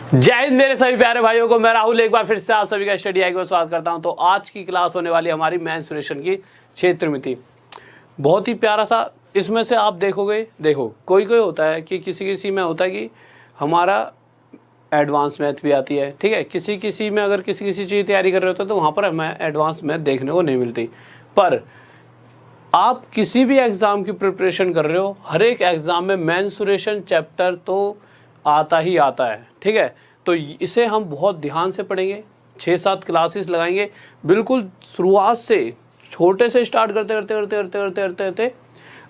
जय हिंद मेरे सभी प्यारे भाइयों को, मैं राहुल एक बार फिर से आप सभी का स्टडी आई को स्वागत करता हूं। तो आज की क्लास होने वाली हमारी मेंसुरेशन की क्षेत्र मिति। बहुत ही प्यारा सा इसमें से आप देखोगे, देखो कोई कोई होता है कि किसी किसी में होता है कि हमारा एडवांस मैथ भी आती है, ठीक है। किसी किसी में अगर किसी किसी चीज़ तैयारी कर रहे होते हैं तो वहाँ पर हमें एडवांस मैथ देखने को नहीं मिलती। पर आप किसी भी एग्ज़ाम की प्रिपरेशन कर रहे हो, हर एक एग्ज़ाम में मेंसुरेशन चैप्टर तो आता ही आता है, ठीक है। तो इसे हम बहुत ध्यान से पढ़ेंगे, 6-7 क्लासेस लगाएंगे, बिल्कुल शुरुआत से छोटे से स्टार्ट करते करते करते करते करते करते करते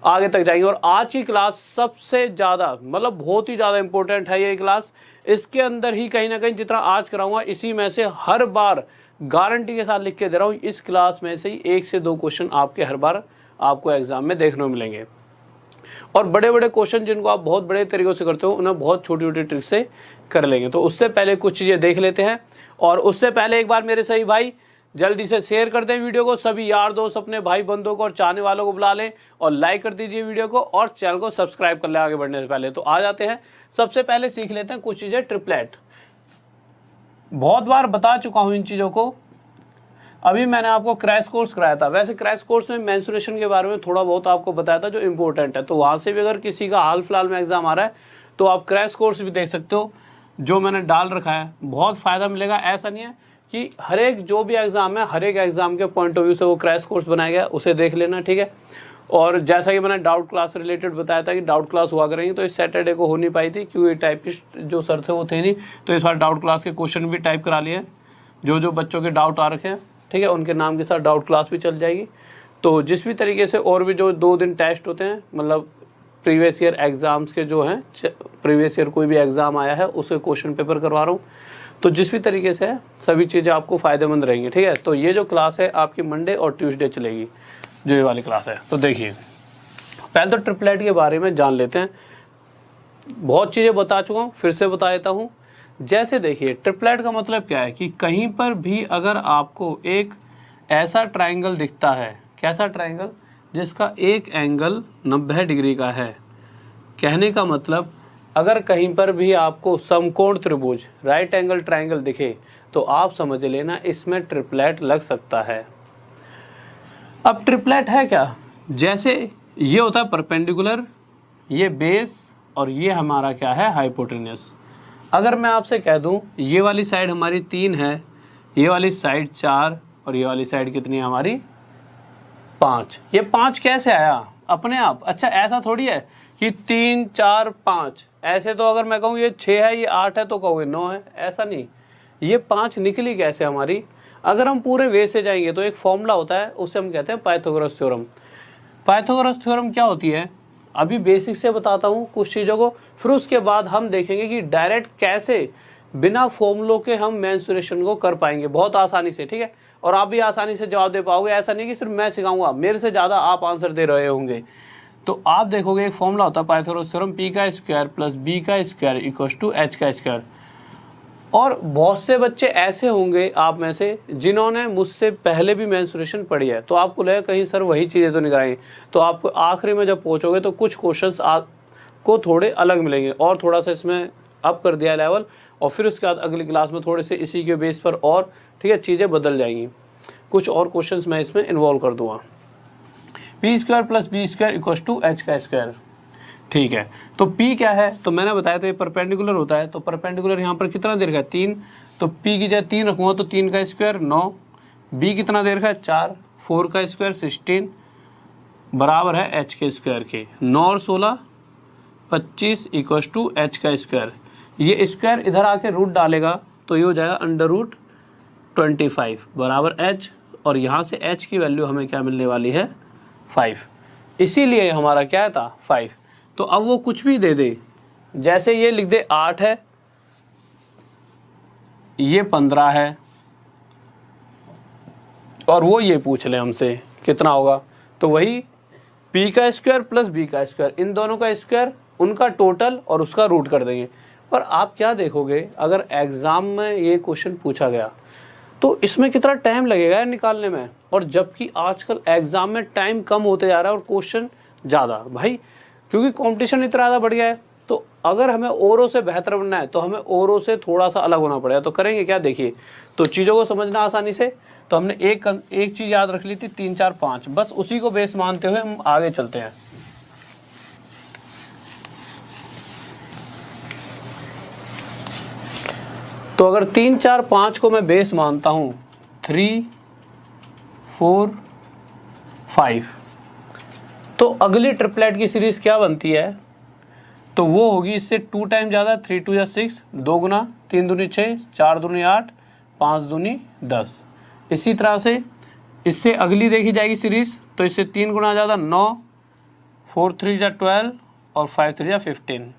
आगे तक जाएंगे। और आज की क्लास सबसे ज़्यादा मतलब बहुत ही ज़्यादा इंपॉर्टेंट है ये क्लास। इसके अंदर ही कहीं ना कहीं जितना आज कराऊंगा इसी में से हर बार गारंटी के साथ लिख के दे रहा हूँ, इस क्लास में से ही 1 से 2 क्वेश्चन आपके हर बार आपको एग्जाम में देखने को मिलेंगे। और बड़े बड़े क्वेश्चन जिनको आप बहुत बड़े तरीकों से करते हो उन्हें बहुत छोटी छोटी ट्रिक से कर लेंगे। तो उससे पहले कुछ चीज़ें देख लेते हैं, और उससे पहले एक बार मेरे सही भाई जल्दी से शेयर कर दें वीडियो को, सभी यार दोस्त अपने भाई बंधुओं को और चाहने वालों को बुला लें, और लाइक कर दीजिए वीडियो को, और चैनल को सब्सक्राइब कर लें आगे बढ़ने से पहले। तो आ जाते हैं, सबसे पहले सीख लेते हैं कुछ चीज़ें। ट्रिपलेट बहुत बार बता चुका हूँ इन चीज़ों को, अभी मैंने आपको क्रैश कोर्स कराया था। वैसे क्रैश कोर्स में मेंसुरेशन के बारे में थोड़ा बहुत आपको बताया था जो इम्पोर्टेंट है, तो वहाँ से भी अगर किसी का हाल फिलहाल में एग्जाम आ रहा है तो आप क्रैश कोर्स भी देख सकते हो, जो मैंने डाल रखा है। बहुत फ़ायदा मिलेगा। ऐसा नहीं है कि हर एक जो भी एग्ज़ाम है, हर एक एग्ज़ाम के पॉइंट ऑफ व्यू से वो क्रैश कोर्स बनाया गया, उसे देख लेना, ठीक है। और जैसा कि मैंने डाउट क्लास रिलेटेड बताया था कि डाउट क्लास हुआ करेंगे, तो इस सैटरडे को हो नहीं पाई थी क्योंकि टाइपिस्ट जो सर थे वो थे नहीं, तो इस बार डाउट क्लास के क्वेश्चन भी टाइप करा लिए। जो बच्चों के डाउट आ रखे हैं, ठीक है, उनके नाम के साथ डाउट क्लास भी चल जाएगी। तो जिस भी तरीके से और भी जो 2 दिन टेस्ट होते हैं, मतलब प्रीवियस ईयर एग्ज़ाम्स के जो हैं, प्रीवियस ईयर कोई भी एग्ज़ाम आया है उसके क्वेश्चन पेपर करवा रहा हूँ। तो जिस भी तरीके से सभी चीज़ें आपको फ़ायदेमंद रहेंगी, ठीक है। तो ये जो क्लास है आपकी मंडे और ट्यूसडे चलेगी, जो ये वाली क्लास है। तो देखिए, पहले तो ट्रिपलेट के बारे में जान लेते हैं। बहुत चीज़ें बता चुका हूँ, फिर से बता देता हूँ। जैसे देखिए, ट्रिपलेट का मतलब क्या है कि कहीं पर भी अगर आपको एक ऐसा ट्रायंगल दिखता है, कैसा ट्रायंगल, जिसका एक एंगल 90 डिग्री का है, कहने का मतलब अगर कहीं पर भी आपको समकोण त्रिभुज, राइट एंगल ट्रायंगल दिखे, तो आप समझ लेना इसमें ट्रिपलेट लग सकता है। अब ट्रिपलेट है क्या, जैसे ये होता है परपेंडिकुलर, ये बेस, और ये हमारा क्या है, हाइपोटेन्यूस। अगर मैं आपसे कह दूं ये वाली साइड हमारी 3 है, ये वाली साइड 4, और ये वाली साइड कितनी है हमारी 5। ये 5 कैसे आया अपने आप? अच्छा, ऐसा थोड़ी है कि 3 4 5, ऐसे तो अगर मैं कहूँ ये 6 है, ये 8 है, तो कहोगे 9 है, ऐसा नहीं। ये 5 निकली कैसे हमारी? अगर हम पूरे वे से जाएंगे तो एक फॉर्मूला होता है, उसे हम कहते हैं पाइथागोरस थ्योरम। पाइथागोरस थ्योरम क्या होती है, अभी बेसिक से बताता हूँ कुछ चीज़ों को, फिर उसके बाद हम देखेंगे कि डायरेक्ट कैसे बिना फॉर्मूलों के हम मेंसुरेशन को कर पाएंगे बहुत आसानी से, ठीक है। और आप भी आसानी से जवाब दे पाओगे, ऐसा नहीं कि सिर्फ मैं सिखाऊंगा, मेरे से ज़्यादा आप आंसर दे रहे होंगे। तो आप देखोगे एक फॉर्मूला होता है पाइथागोरस थ्योरम, p का स्क्वायर प्लस b का स्क्वायर इक्वल्स टू h का स्क्वायर। और बहुत से बच्चे ऐसे होंगे आप में से जिन्होंने मुझसे पहले भी मेंसुरेशन पढ़ी है, तो आपको लगेगा कहीं सर वही चीज़ें तो नहीं कराएंगे। तो आप आखिरी में जब पहुंचोगे तो कुछ क्वेश्चंस आपको थोड़े अलग मिलेंगे, और थोड़ा सा इसमें अप कर दिया लेवल, और फिर उसके बाद अगली क्लास में थोड़े से इसी के बेस पर और, ठीक है, चीज़ें बदल जाएंगी। कुछ और क्वेश्चंस मैं इसमें इन्वॉल्व कर दूँगा। P square plus B square equals to H का स्क्वायर, ठीक है। तो P क्या है, तो मैंने बताया था ये परपेंडिकुलर होता है, तो परपेंडिकुलर यहाँ पर कितना दे रखा है 3, तो P की जगह 3 रखूँगा तो 3 का स्क्वायर 9, B कितना दे रखा है 4, 4 का स्क्वायर 16 बराबर है h के स्क्वायर के। 9 और 16 25 इक्वल्स टू h का स्क्वायर। ये स्क्वायर इधर आके रूट डालेगा तो ये हो जाएगा √25 बराबर h, और यहाँ से h की वैल्यू हमें क्या मिलने वाली है 5, इसीलिए हमारा क्या था 5। तो अब वो कुछ भी दे दे, जैसे ये लिख दे 8 है, ये 15 है, और वो ये पूछ ले हमसे कितना होगा, तो वही p का स्क्वायर प्लस b का स्क्वायर, इन दोनों का स्क्वायर, उनका टोटल और उसका रूट कर देंगे। पर आप क्या देखोगे, अगर एग्ज़ाम में ये क्वेश्चन पूछा गया तो इसमें कितना टाइम लगेगा निकालने में, और जबकि आजकल एग्ज़ाम में टाइम कम होते जा रहा है और क्वेश्चन ज़्यादा, भाई क्योंकि कंपटीशन इतना ज़्यादा बढ़ गया है। तो अगर हमें औरों से बेहतर बनना है तो हमें औरों से थोड़ा सा अलग होना पड़ेगा। तो करेंगे क्या, देखिए, तो चीज़ों को समझना आसानी से। तो हमने एक चीज़ याद रख ली थी, 3 4 5, बस उसी को बेस मानते हुए हम आगे चलते हैं। तो अगर 3 4 5 को मैं बेस मानता हूँ, 3 4 5, तो अगली ट्रिपलेट की सीरीज क्या बनती है, तो वो होगी इससे 2 टाइम ज़्यादा, 3 2 या 6, 2 गुना, 3 दूनी 6, 4 दूनी 8, 5 दूनी 10। इसी तरह से इससे अगली देखी जाएगी सीरीज, तो इससे 3 गुना ज़्यादा 9, 4 3 या 12 और 5 3 या 15।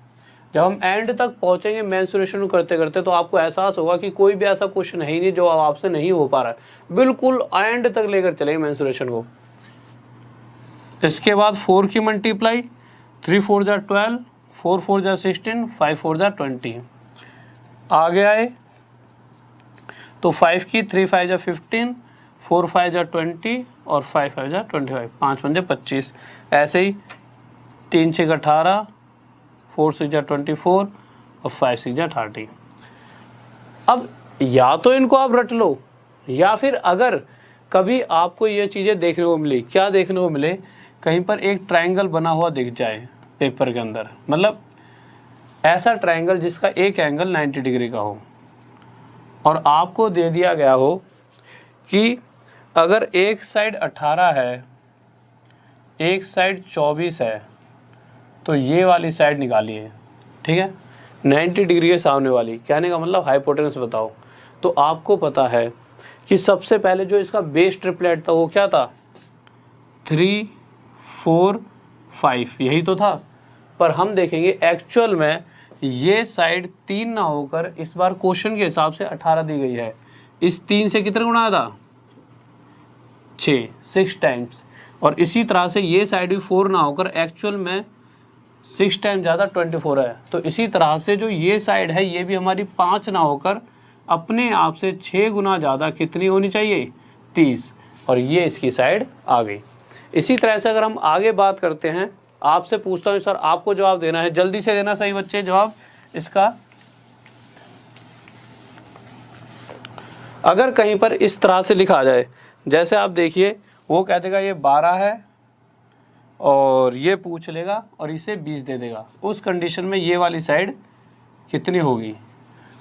जब हम एंड तक पहुंचेंगे मेंसुरेशन करते करते, तो आपको एहसास होगा कि कोई भी ऐसा क्वेश्चन है ही नहीं जो आपसे नहीं हो पा रहा है। बिल्कुल एंड तक लेकर चलेंगे मेंसुरेशन को। इसके बाद 4 की मल्टीप्लाई, 3 4 जा 12, 4 4 जा 16, 5 4 जा 20। आगे आए तो 5 की 3 5 जा 15, 4 5 जा 20 और 5 5 जा 25, 5 5 जा 25। ऐसे ही 3 6 18, 4 6 जा 24 और 5 6 जा 30। अब या तो इनको आप रट लो, या फिर अगर कभी आपको ये चीज़ें देखने को मिली, क्या देखने को मिले, कहीं पर एक ट्रायंगल बना हुआ दिख जाए पेपर के अंदर, मतलब ऐसा ट्रायंगल जिसका एक एंगल 90 डिग्री का हो, और आपको दे दिया गया हो कि अगर एक साइड 18 है, एक साइड 24 है, तो ये वाली साइड निकालिए, ठीक है, 90 डिग्री के सामने वाली। कहने का मतलब हाइपोटेनस बताओ। तो आपको पता है कि सबसे पहले जो इसका बेस ट्रिपलेट था वो क्या था, 3 4 5, यही तो था। पर हम देखेंगे एक्चुअल में ये साइड 3 ना होकर इस बार क्वेश्चन के हिसाब से 18 दी गई है। इस 3 से कितने गुना था, 6 टाइम्स। और इसी तरह से ये साइड भी 4 ना होकर एक्चुअल में 6 टाइम ज़्यादा 24 है। तो इसी तरह से जो ये साइड है ये भी हमारी 5 ना होकर अपने आप से 6 गुना ज़्यादा कितनी होनी चाहिए, 30। और ये इसकी साइड आ गई। इसी तरह से अगर हम आगे बात करते हैं, आपसे पूछता हूँ सर आपको जवाब देना है, जल्दी से देना सही बच्चे जवाब इसका। अगर कहीं पर इस तरह से लिखा जाए, जैसे आप देखिए वो कह देगा ये 12 है और ये पूछ लेगा और इसे 20 दे देगा, उस कंडीशन में ये वाली साइड कितनी होगी।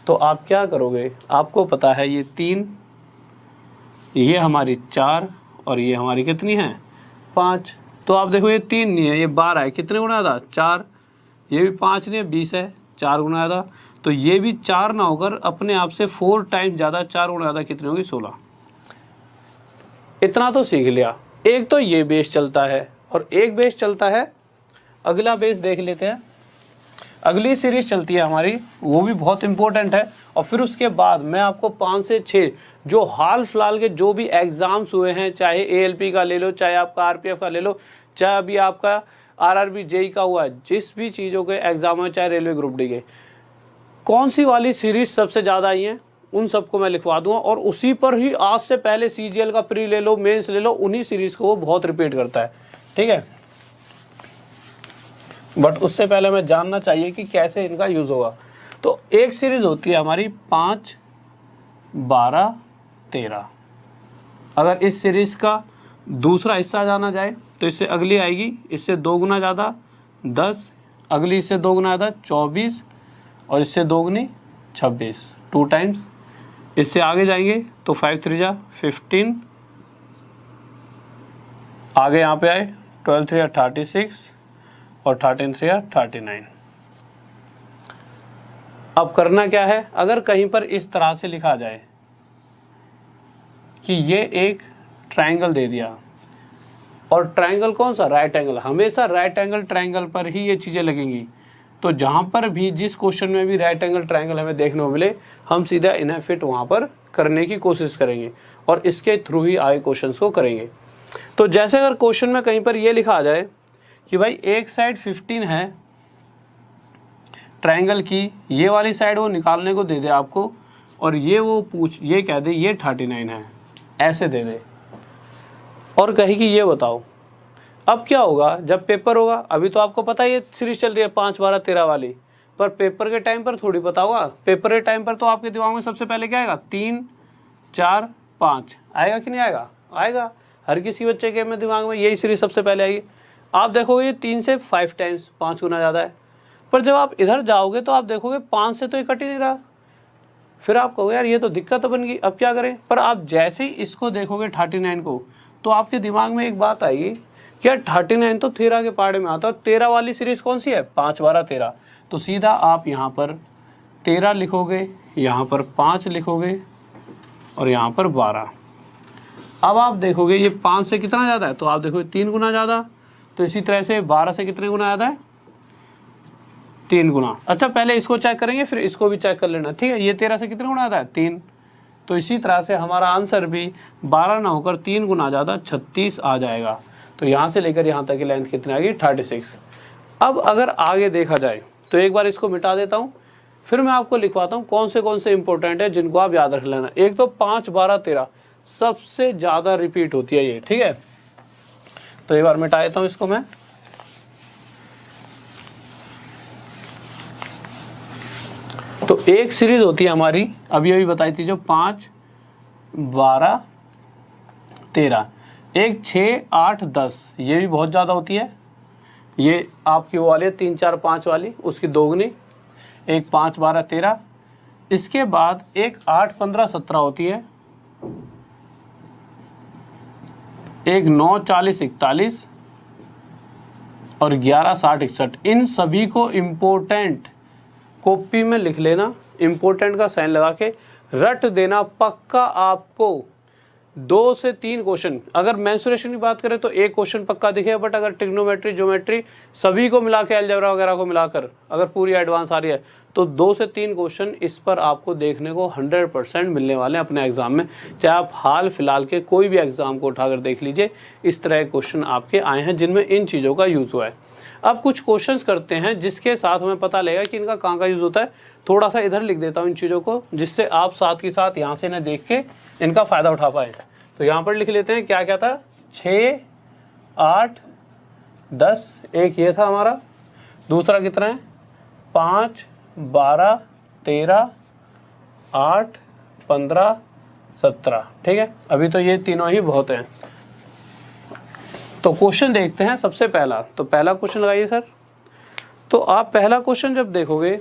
तो आप क्या करोगे, आपको पता है ये 3, ये हमारी 4 और ये हमारी कितनी है, 5। तो आप देखो ये 3 नहीं है, ये 12 है, कितने गुना था, 4। ये भी 5 नहीं है, 20 है, 4 गुना था। तो ये भी 4 ना होकर अपने आप से 4 टाइम ज़्यादा, 4 गुना ज़्यादा कितनी होगी, 16। इतना तो सीख लिया। एक तो ये बेस चलता है और एक बेस चलता है, अगला बेस देख लेते हैं। अगली सीरीज चलती है हमारी, वो भी बहुत इंपॉर्टेंट है। और फिर उसके बाद मैं आपको 5 से 6 जो हाल फिलहाल के जो भी एग्जाम्स हुए हैं, चाहे ALP का ले लो, चाहे आपका RPF का ले लो, चाहे अभी आपका RRB JEE का हुआ है, जिस भी चीज़ों के एग्जाम है, चाहे रेलवे ग्रुप डी के, कौन सी वाली सीरीज सबसे ज़्यादा आई हैं, उन सबको मैं लिखवा दूंगा। और उसी पर ही आज से पहले CGL का प्री ले लो, मेंस ले लो, उन्हीं सीरीज को वो बहुत रिपीट करता है, ठीक है। बट उससे पहले हमें जानना चाहिए कि कैसे इनका यूज़ होगा। तो एक सीरीज होती है हमारी 5 12 13। अगर इस सीरीज का दूसरा हिस्सा जाना जाए तो इससे अगली आएगी, इससे 2 गुना ज़्यादा 10, अगली इससे 2 गुना ज़्यादा 24 और इससे 2 गुनी 26, 2 टाइम्स। इससे आगे जाएंगे तो 5 3 जा 15, आगे यहाँ पे आए 12 3 जा 36 और 13 3 जा 39। अब करना क्या है, अगर कहीं पर इस तरह से लिखा जाए कि ये एक ट्रायंगल दे दिया, और ट्रायंगल कौन सा, राइट एंगल, हमेशा राइट एंगल ट्रायंगल पर ही ये चीज़ें लगेंगी। तो जहाँ पर भी जिस क्वेश्चन में भी राइट एंगल ट्रायंगल हमें देखने को मिले, हम सीधा इन्हें फिट वहाँ पर करने की कोशिश करेंगे और इसके थ्रू ही आए क्वेश्चंस को करेंगे। तो जैसे अगर क्वेश्चन में कहीं पर ये लिखा आ जाए कि भाई एक साइड 15 है ट्रायंगल की, ये वाली साइड वो निकालने को दे दे आपको, और ये कह दे ये 39 है, ऐसे दे दे, और कहे कि ये बताओ। अब क्या होगा जब पेपर होगा, अभी तो आपको पता है ये सीरीज चल रही है 5 12 13 वाली, पर पेपर के टाइम पर थोड़ी पता होगा। पेपर के टाइम पर तो आपके दिमाग में सबसे पहले क्या आएगा, 3 4 5 आएगा कि नहीं आएगा, आएगा। हर किसी बच्चे के में दिमाग में यही सीरीज सबसे पहले आएगी। आप देखोगे ये 3 से 5 टाइम्स 5 गुना ज़्यादा है, पर जब आप इधर जाओगे तो आप देखोगे 5 से तो ये कट ही नहीं रहा। फिर आप कहोगे यार ये तो दिक्कत बन गई, अब क्या करें। पर आप जैसे ही इसको देखोगे 39 को, तो आपके दिमाग में एक बात आएगी कि यार 39 तो 13 के पहाड़े में आता है, और 13 वाली सीरीज कौन सी है, 5 12 13। तो सीधा आप यहाँ पर 13 लिखोगे, यहाँ पर 5 लिखोगे और यहाँ पर 12। अब आप देखोगे ये 5 से कितना ज़्यादा है, तो आप देखोगे 3 गुना ज़्यादा। तो इसी तरह से 12 से कितने गुना ज़्यादा है, 3 गुना। अच्छा पहले इसको चेक करेंगे फिर इसको भी चेक कर लेना, ठीक है। ये 13 से कितने गुना ज़्यादा है, 3। तो इसी तरह से हमारा आंसर भी 12 ना होकर 3 गुना ज़्यादा 36 आ जाएगा। तो यहाँ से लेकर यहाँ तक की लेंथ कितनी आ गई, 36। अब अगर आगे देखा जाए तो एक बार इसको मिटा देता हूँ, फिर मैं आपको लिखवाता हूँ कौन से इंपॉर्टेंट है जिनको आप याद रख लेना। एक तो 5 12 13 सबसे ज़्यादा रिपीट होती है ये, ठीक है। तो एक बार मिटा देता हूँ इसको मैं। तो एक सीरीज होती है हमारी, अभी अभी बताई थी, जो 5 12 13, एक 6 8 10, ये भी बहुत ज़्यादा होती है। ये आपकी वो वाली है 3 4 5 वाली, उसकी दोगुनी। एक 5 12 13, इसके बाद एक 8 15 17 होती है, एक 9 40 41 और 11 60 61। इन सभी को इम्पोर्टेंट कॉपी में लिख लेना, इम्पोर्टेंट का साइन लगा के रट देना पक्का। आपको 2 से 3 क्वेश्चन, अगर मेंसुरेशन की बात करें तो एक क्वेश्चन पक्का दिखेगा, बट अगर ट्रिग्नोमेट्री ज्योमेट्री सभी को मिला के, अलजेब्रा वगैरह को मिलाकर अगर पूरी एडवांस आ रही है, तो 2 से 3 क्वेश्चन इस पर आपको देखने को 100% मिलने वाले हैं अपने एग्जाम में। चाहे आप हाल फिलहाल के कोई भी एग्जाम को उठाकर देख लीजिए, इस तरह के क्वेश्चन आपके आए हैं जिनमें इन चीज़ों का यूज़ हुआ है। अब कुछ क्वेश्चंस करते हैं जिसके साथ हमें पता लगेगा कि इनका कहाँ का यूज़ होता है। थोड़ा सा इधर लिख देता हूँ इन चीज़ों को, जिससे आप साथ के साथ यहाँ से इन्हें देख के इनका फ़ायदा उठा पाए। तो यहाँ पर लिख लेते हैं क्या क्या था, 6 8 10, एक ये था हमारा। दूसरा कितना है, 5 12 13 8 15 17, ठीक है। अभी तो ये तीनों ही बहुत हैं। तो क्वेश्चन देखते हैं सबसे पहला। तो पहला क्वेश्चन लगाइए सर। तो आप पहला क्वेश्चन जब देखोगे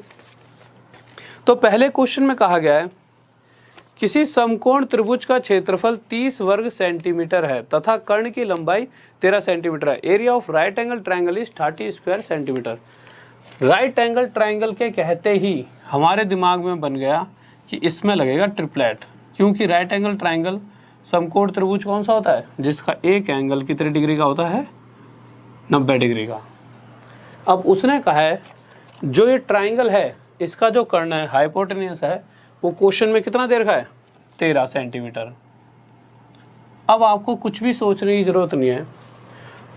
तो पहले क्वेश्चन में कहा गया है किसी समकोण त्रिभुज का क्षेत्रफल 30 वर्ग सेंटीमीटर है तथा कर्ण की लंबाई 13 सेंटीमीटर है। Area of right angle triangle is 30 square centimetre. Right angle triangle के कहते ही हमारे दिमाग में बन गया कि इसमें लगेगा ट्रिपलेट, क्योंकि राइट एंगल ट्रायंगल समकोण त्रिभुज कौन सा होता है, जिसका एक एंगल कितने डिग्री का होता है, 90 डिग्री का। अब उसने कहा है जो ये ट्रायंगल है इसका जो कर्ण है, हाइपोटेन्यूस है, वो क्वेश्चन में कितना दे रखा है, 13 सेंटीमीटर। अब आपको कुछ भी सोचने की जरूरत नहीं है।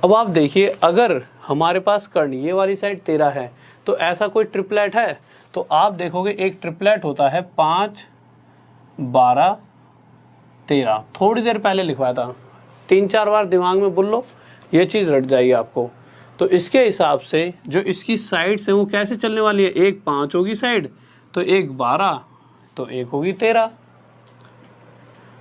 अब आप देखिए, अगर हमारे पास कर्ण ये वाली साइड 13 है तो ऐसा कोई ट्रिपलेट है, तो आप देखोगे एक ट्रिपलेट होता है 5 12 13। थोड़ी देर पहले लिखवाया था, 3-4 बार दिमाग में बोल लो, ये चीज़ रट जाएगी आपको। तो इसके हिसाब से जो इसकी साइड्स है वो कैसे चलने वाली है, एक 5 होगी साइड, तो एक 12, तो एक होगी 13।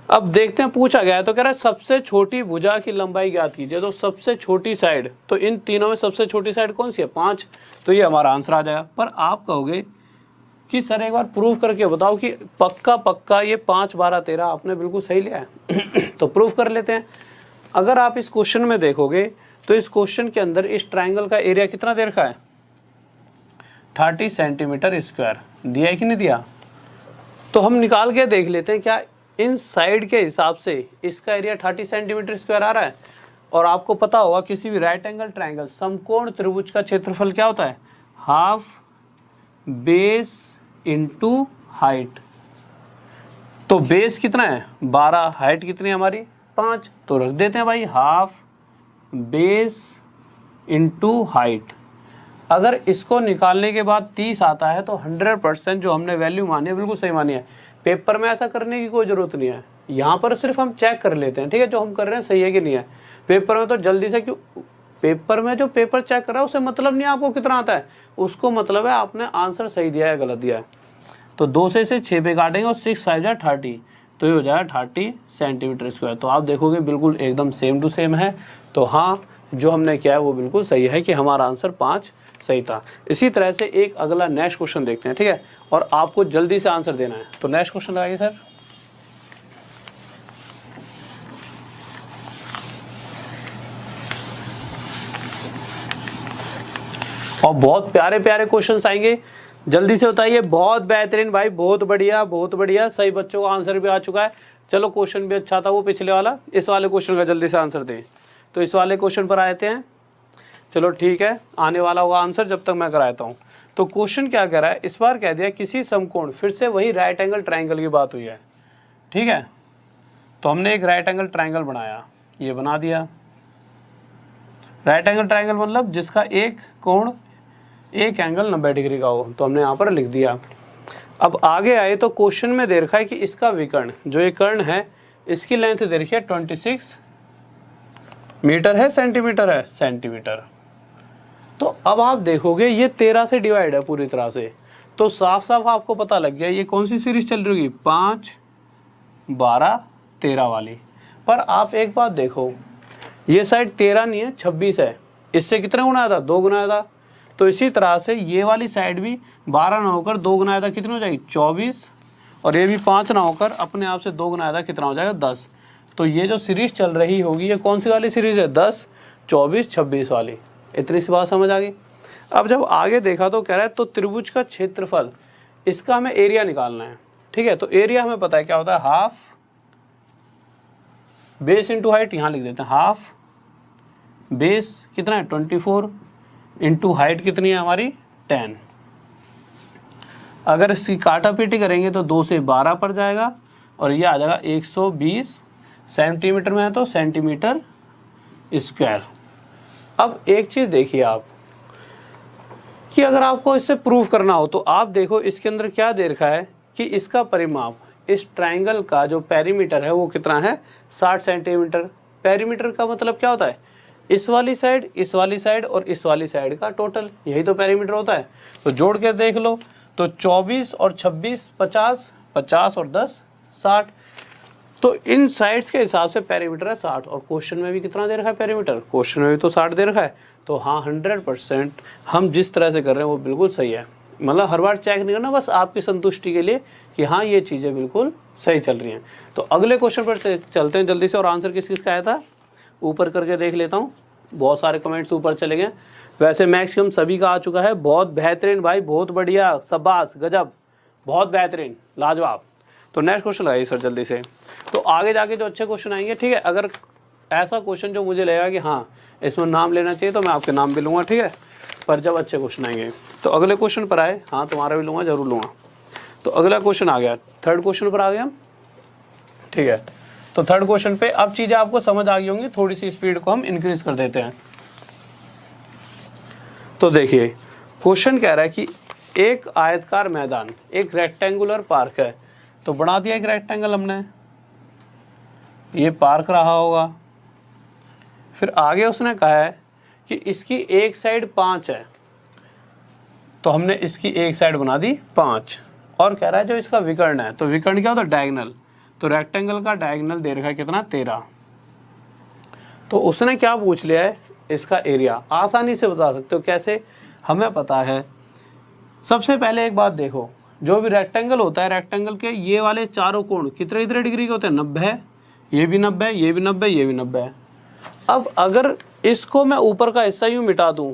अब देखते हैं, पूछा गया है तो कह रहा है सबसे छोटी भुजा की लंबाई ज्ञात कीजिए। तो सबसे छोटी साइड, तो इन तीनों में सबसे छोटी साइड कौन सी है, 5। तो ये हमारा आंसर आ जाएगा। पर आप कहोगे कि सर एक बार प्रूव करके बताओ कि पक्का ये 5 12 13 आपने बिल्कुल सही लिया है। तो प्रूव कर लेते हैं। अगर आप इस क्वेश्चन में देखोगे तो इस क्वेश्चन के अंदर इस ट्रायंगल का एरिया कितना दे रखा है, 30 सेंटीमीटर स्क्वायर दिया है कि नहीं दिया। तो हम निकाल के देख लेते हैं क्या इन साइड के हिसाब से इसका एरिया 30 सेंटीमीटर स्क्वायर आ रहा है। और आपको पता होगा किसी भी राइट एंगल ट्रायंगल समकोण त्रिभुज का क्षेत्रफल क्या होता है, हाफ बेस इंटू हाइट। तो बेस कितना है 12, हाइट कितनी है हमारी 5, तो रख देते हैं भाई हाफ बेस इंटू हाइट। अगर इसको निकालने के बाद 30 आता है तो 100% जो हमने वैल्यू मानी है बिल्कुल सही मानी है। पेपर में ऐसा करने की कोई ज़रूरत नहीं है, यहाँ पर सिर्फ हम चेक कर लेते हैं, ठीक है, जो हम कर रहे हैं सही है कि नहीं है। पेपर में तो जल्दी से क्यों पेपर में जो पेपर चेक कर रहा है उसे मतलब नहीं आपको कितना आता है, उसको मतलब है आपने आंसर सही दिया है गलत दिया है। तो 2 से इसे 6 पे काटेंगे और 6 5 जा 30, तो ये हो जाएगा 30 सेंटीमीटर स्क्वायर। तो आप देखोगे बिल्कुल एकदम सेम टू सेम है। तो हाँ, जो हमने किया है वो बिल्कुल सही है कि हमारा आंसर 5 सही था। इसी तरह से एक अगला नेक्स्ट क्वेश्चन देखते हैं, ठीक है, और आपको जल्दी से आंसर देना है। तो नेक्स्ट क्वेश्चन लगाइए सर। और बहुत प्यारे प्यारे क्वेश्चंस आएंगे, जल्दी से बताइए। बहुत बेहतरीन भाई, बहुत बढ़िया बहुत बढ़िया, सही बच्चों का आंसर भी आ चुका है। चलो क्वेश्चन भी अच्छा था वो पिछले वाला, इस वाले क्वेश्चन का जल्दी से आंसर दें। तो इस वाले क्वेश्चन पर आते हैं। चलो ठीक है, आने वाला होगा आंसर जब तक मैं कराता हूँ। तो क्वेश्चन क्या कह रहा है, इस बार कह दिया किसी समकोण, फिर से वही राइट एंगल ट्राइंगल की बात हुई है, ठीक है। तो हमने एक राइट एंगल ट्राइंगल बनाया, ये बना दिया। राइट एंगल ट्राइंगल मतलब जिसका एक कोण एक एंगल 90 डिग्री का हो, तो हमने यहाँ पर लिख दिया। अब आगे आए तो क्वेश्चन में दे रखा है कि इसका विकर्ण, जो ये कर्ण है, इसकी लेंथ दे रखी है 26 मीटर है, सेंटीमीटर है, सेंटीमीटर। तो अब आप देखोगे ये 13 से डिवाइड है पूरी तरह से, तो साफ साफ आपको पता लग गया ये कौन सी सीरीज चल रही होगी, 5 12 13 वाली। पर आप एक बात देखो, ये साइड 13 नहीं है 26 है, इससे कितना गुना था, 2 गुना था। तो इसी तरह से ये वाली साइड भी 12 ना होकर 2 गुना था, कितनी हो जाएगी 24, और ये भी 5 ना होकर अपने आप से 2 गुना था, कितना हो जाएगा 10। तो ये जो सीरीज चल रही होगी ये कौन सी वाली सीरीज है, 10 24 26 वाली। इतनी सी बात समझ आ गई। अब जब आगे देखा तो कह रहा है तो त्रिभुज का क्षेत्रफल, इसका हमें एरिया निकालना है, ठीक है। तो एरिया हमें पता है क्या होता है, हाफ बेस इंटू हाइट, यहाँ लिख देते हैं हाफ बेस कितना है 24 इंटू हाइट कितनी है हमारी 10। अगर इसकी काटा पीटी करेंगे तो 2 से 12 पर जाएगा, और ये आ जाएगा 120 सेंटीमीटर में है तो सेंटीमीटर स्क्वायर। अब एक चीज़ देखिए आप कि अगर आपको इससे प्रूफ करना हो तो आप देखो इसके अंदर क्या दे रखा है कि इसका परिमाप, इस ट्राइंगल का जो पेरीमीटर है वो कितना है 60 सेंटीमीटर। पेरीमीटर का मतलब क्या होता है, इस वाली साइड, इस वाली साइड और इस वाली साइड का टोटल, यही तो पेरीमीटर होता है। तो जोड़ के देख लो, तो 24 और 26 50, 50 और 10 60। तो इन साइड्स के हिसाब से पेरीमीटर है 60, और क्वेश्चन में भी कितना दे रखा है पेरीमीटर, क्वेश्चन में भी तो 60 दे रखा है। तो हाँ 100% हम जिस तरह से कर रहे हैं वो बिल्कुल सही है। मतलब हर बार चेक नहीं करना, बस आपकी संतुष्टि के लिए कि हाँ ये चीज़ें बिल्कुल सही चल रही हैं। तो अगले क्वेश्चन पर चलते हैं जल्दी से। और आंसर किस किस का आया था, ऊपर करके देख लेता हूँ, बहुत सारे कमेंट्स ऊपर चले गए। वैसे मैक्सिमम सभी का आ चुका है। बहुत बेहतरीन भाई, बहुत बढ़िया, शाबाश, गजब, बहुत बेहतरीन, लाजवाब। तो नेक्स्ट क्वेश्चन लगाइए सर जल्दी से। तो आगे जाके जो अच्छे क्वेश्चन आएंगे, ठीक है, अगर ऐसा क्वेश्चन जो मुझे लगेगा कि हाँ इसमें नाम लेना चाहिए तो मैं आपके नाम भी लूँगा, ठीक है। पर जब अच्छे क्वेश्चन आएंगे तो अगले क्वेश्चन पर आए, हाँ तुम्हारा भी लूँगा, जरूर लूँगा। तो अगला क्वेश्चन आ गया, थर्ड क्वेश्चन पर आ गया, ठीक है। तो थर्ड क्वेश्चन पे अब चीज़ें आपको समझ आ गई होंगी, थोड़ी सी स्पीड को हम इंक्रीज कर देते हैं। तो देखिए क्वेश्चन कह रहा है कि एक आयतकार मैदान, एक रेक्टेंगुलर पार्क है। तो बना दिया एक रेक्टेंगल हमने, ये पार्क रहा होगा। फिर आगे उसने कहा है कि इसकी एक साइड 5 है, तो हमने इसकी एक साइड बना दी 5। और कह रहा है जो इसका विकर्ण है, तो विकर्ण क्या होता है, डायगोनल। तो रेक्टेंगल का डायगोनल दे रखा है कितना 13। तो उसने क्या पूछ लिया है, इसका एरिया। आसानी से बता सकते हो कैसे, हमें पता है। सबसे पहले एक बात देखो, जो भी रेक्टेंगल होता है, रेक्टेंगल के ये वाले चारों कोण कितने कितने डिग्री के होते हैं, 90 है, ये भी 90 है, ये भी 90 है, ये भी 90 है। अब अगर इसको मैं ऊपर का हिस्सा यूं मिटा दूं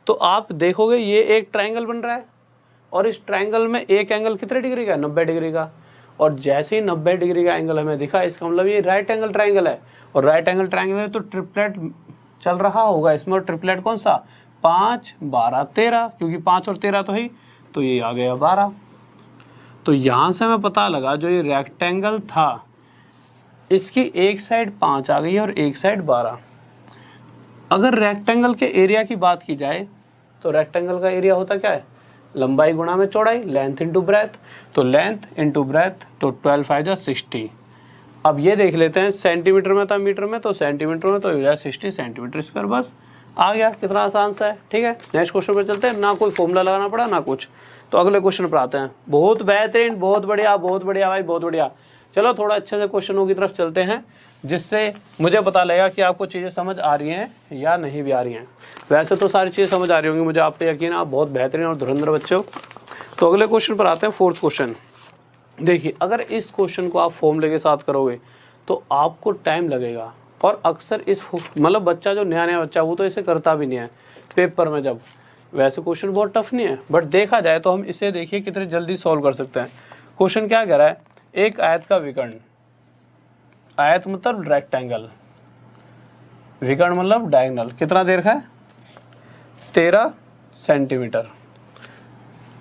तो आप देखोगे ये एक ट्रायंगल बन रहा है, और इस ट्रायंगल में एक एंगल कितने डिग्री का है, 90 डिग्री का। और जैसे ही 90 डिग्री का एंगल हमें दिखा, इसका मतलब ये राइट एंगल ट्रायंगल है। और राइट एंगल ट्रायंगल है तो ट्रिपलेट चल रहा होगा इसमें। और ट्रिपलेट कौन सा, 5 12 13, क्योंकि 5 और 13 तो है, तो ये आ गया 12। तो यहाँ से हमें पता लगा जो ये रेक्टेंगल था, इसकी एक साइड 5 आ गई और एक साइड 12। अगर रेक्टेंगल के एरिया की बात की जाए तो रेक्टेंगल का एरिया होता क्या है, लंबाई गुणा में चौड़ाई, लेंथ इंटू ब्रेथ। तो लेंथ इंटू ब्रेथ, तो 12 5 जा 60। अब ये देख लेते हैं, सेंटीमीटर में था मीटर में, तो सेंटीमीटर में तो हो जाए 60 सेंटीमीटर स्क्वायर, बस आ गया, कितना आसान सा है। ठीक है, नेक्स्ट क्वेश्चन पर चलते हैं, ना कोई फॉर्मूला लगाना पड़ा ना कुछ। तो अगले क्वेश्चन पर आते हैं। बहुत बेहतरीन, बहुत बढ़िया भाई, बहुत बढ़िया। चलो थोड़ा अच्छे से क्वेश्चनों की तरफ चलते हैं, जिससे मुझे पता लगेगा कि आपको चीज़ें समझ आ रही हैं या नहीं भी आ रही हैं। वैसे तो सारी चीज़ें समझ आ रही होंगी, मुझे आप पे यकीन है, आप बहुत बेहतरीन और धुरंधर बच्चे हो। तो अगले क्वेश्चन पर आते हैं, फोर्थ क्वेश्चन। देखिए, अगर इस क्वेश्चन को आप फॉर्मूले के साथ करोगे तो आपको टाइम लगेगा, और अक्सर इस मतलब बच्चा जो नया बच्चा वो तो इसे करता भी नहीं है पेपर में जब। वैसे क्वेश्चन बहुत टफ नहीं है, बट देखा जाए तो हम इसे देखिए कितने जल्दी सॉल्व कर सकते हैं। क्वेश्चन क्या कह रहा है, एक आयत का विकर्ण, आयत मतलब रेक्टेंगल, विकर्ण मतलब डायगोनल, कितना देर का है 13 सेंटीमीटर,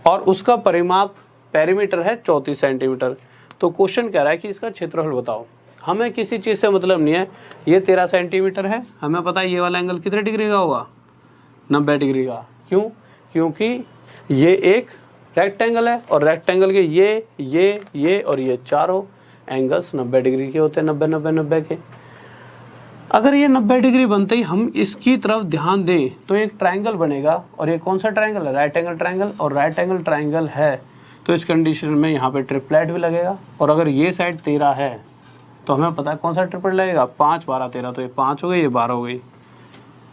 और उसका परिमाप पेरीमीटर है 34 सेंटीमीटर। तो क्वेश्चन कह रहा है कि इसका क्षेत्रफल बताओ। हमें किसी चीज़ से मतलब नहीं है, ये 13 सेंटीमीटर है, हमें पता है ये वाला एंगल कितने डिग्री का होगा, 90 डिग्री का। क्यों? क्योंकि ये एक रेक्टेंगल है, और रेक्टेंगल के ये और ये चारों एंगल्स 90 डिग्री के होते हैं, 90 के। अगर ये 90 डिग्री बनते ही हम इसकी तरफ ध्यान दें तो एक ट्रायंगल बनेगा, और ये कौन सा ट्रायंगल है, राइट एंगल ट्रायंगल, और राइट एंगल ट्रायंगल है तो इस कंडीशन में यहाँ पे ट्रिपलेट भी लगेगा। और अगर ये साइड 13 है तो हमें पता है कौन सा ट्रिपलेट लगेगा, 5 12 13, तो ये 5 हो गई, ये 12 हो गई।